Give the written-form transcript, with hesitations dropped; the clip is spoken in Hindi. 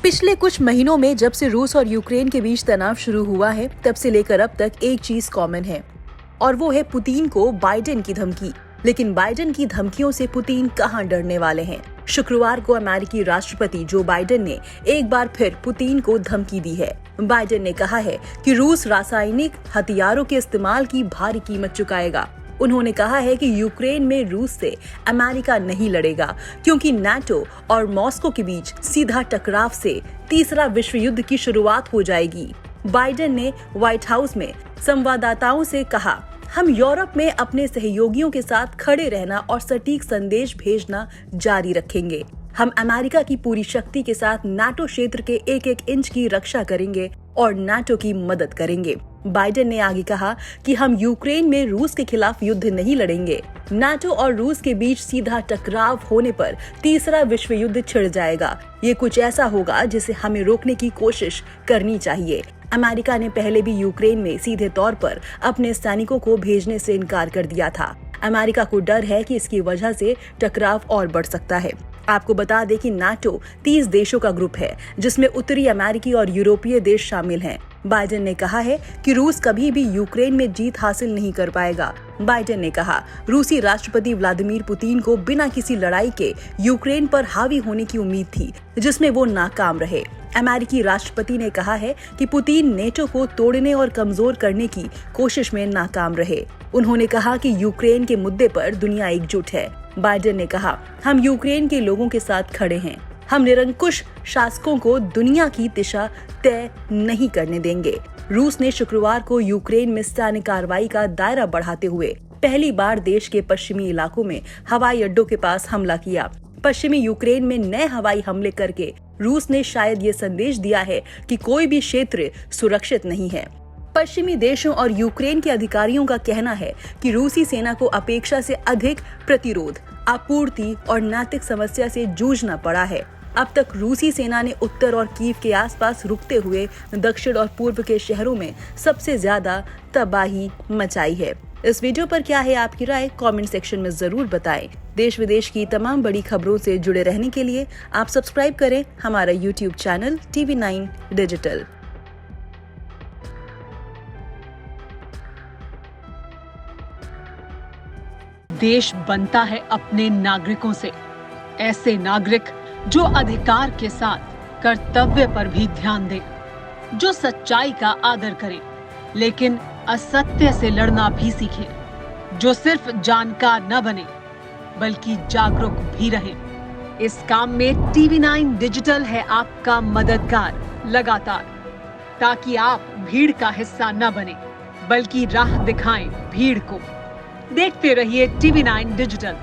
पिछले कुछ महीनों में जब से रूस और यूक्रेन के बीच तनाव शुरू हुआ है, तब से लेकर अब तक एक चीज कॉमन है और वो है पुतिन को बाइडेन की धमकी। लेकिन बाइडेन की धमकियों से पुतिन कहां डरने वाले हैं। शुक्रवार को अमेरिकी राष्ट्रपति जो बाइडेन ने एक बार फिर पुतिन को धमकी दी है। बाइडेन ने कहा है कि रूस रासायनिक हथियारों के इस्तेमाल की भारी कीमत चुकाएगा। उन्होंने कहा है कि यूक्रेन में रूस से अमेरिका नहीं लड़ेगा, क्योंकि नाटो और मॉस्को के बीच सीधा टकराव से तीसरा विश्व युद्ध की शुरुआत हो जाएगी। बाइडेन ने व्हाइट हाउस में संवाददाताओं से कहा, हम यूरोप में अपने सहयोगियों के साथ खड़े रहना और सटीक संदेश भेजना जारी रखेंगे। हम अमेरिका की पूरी शक्ति के साथ नाटो क्षेत्र के एक एक इंच की रक्षा करेंगे और नाटो की मदद करेंगे। बाइडेन ने आगे कहा कि हम यूक्रेन में रूस के खिलाफ युद्ध नहीं लड़ेंगे। नाटो और रूस के बीच सीधा टकराव होने पर तीसरा विश्व युद्ध छिड़ जाएगा। ये कुछ ऐसा होगा जिसे हमें रोकने की कोशिश करनी चाहिए। अमेरिका ने पहले भी यूक्रेन में सीधे तौर पर अपने सैनिकों को भेजने से इनकार कर दिया था। अमेरिका को डर है कि इसकी वजह से टकराव और बढ़ सकता है। आपको बता दें कि नाटो 30 देशों का ग्रुप है, जिसमें उत्तरी अमेरिकी और यूरोपीय देश शामिल हैं। बाइडेन ने कहा है कि रूस कभी भी यूक्रेन में जीत हासिल नहीं कर पाएगा। बाइडेन ने कहा, रूसी राष्ट्रपति व्लादिमीर पुतिन को बिना किसी लड़ाई के यूक्रेन पर हावी होने की उम्मीद थी, जिसमें वो नाकाम रहे। अमेरिकी राष्ट्रपति ने कहा है कि पुतिन नेटो को तोड़ने और कमजोर करने की कोशिश में नाकाम रहे। उन्होंने कहा कि यूक्रेन के मुद्दे पर दुनिया एकजुट है। बाइडेन ने कहा, हम यूक्रेन के लोगों के साथ खड़े हैं। हम निरंकुश शासकों को दुनिया की दिशा तय नहीं करने देंगे। रूस ने शुक्रवार को यूक्रेन में सैन्य कार्रवाई का दायरा बढ़ाते हुए पहली बार देश के पश्चिमी इलाकों में हवाई अड्डों के पास हमला किया। पश्चिमी यूक्रेन में नए हवाई हमले करके रूस ने शायद ये संदेश दिया है कि कोई भी क्षेत्र सुरक्षित नहीं है। पश्चिमी देशों और यूक्रेन के अधिकारियों का कहना है कि रूसी सेना को अपेक्षा से अधिक प्रतिरोध, आपूर्ति और नैतिक समस्या से जूझना पड़ा है। अब तक रूसी सेना ने उत्तर और कीव के आसपास रुकते हुए दक्षिण और पूर्व के शहरों में सबसे ज्यादा तबाही मचाई है। इस वीडियो पर क्या है आपकी राय, कमेंट सेक्शन में जरूर बताएं। देश विदेश की तमाम बड़ी खबरों से जुड़े रहने के लिए आप सब्सक्राइब करें हमारा यूट्यूब चैनल TV9 डिजिटल। देश बनता है अपने नागरिकों से, ऐसे नागरिक जो अधिकार के साथ कर्तव्य पर भी ध्यान दें, जो सच्चाई का आदर करें लेकिन असत्य से लड़ना भी सीखें, जो सिर्फ जानकार न बने बल्कि जागरूक भी रहें। इस काम में TV9 डिजिटल है आपका मददगार लगातार, ताकि आप भीड़ का हिस्सा न बने बल्कि राह दिखाएं भीड़ को। देखते रहिए TV9 डिजिटल।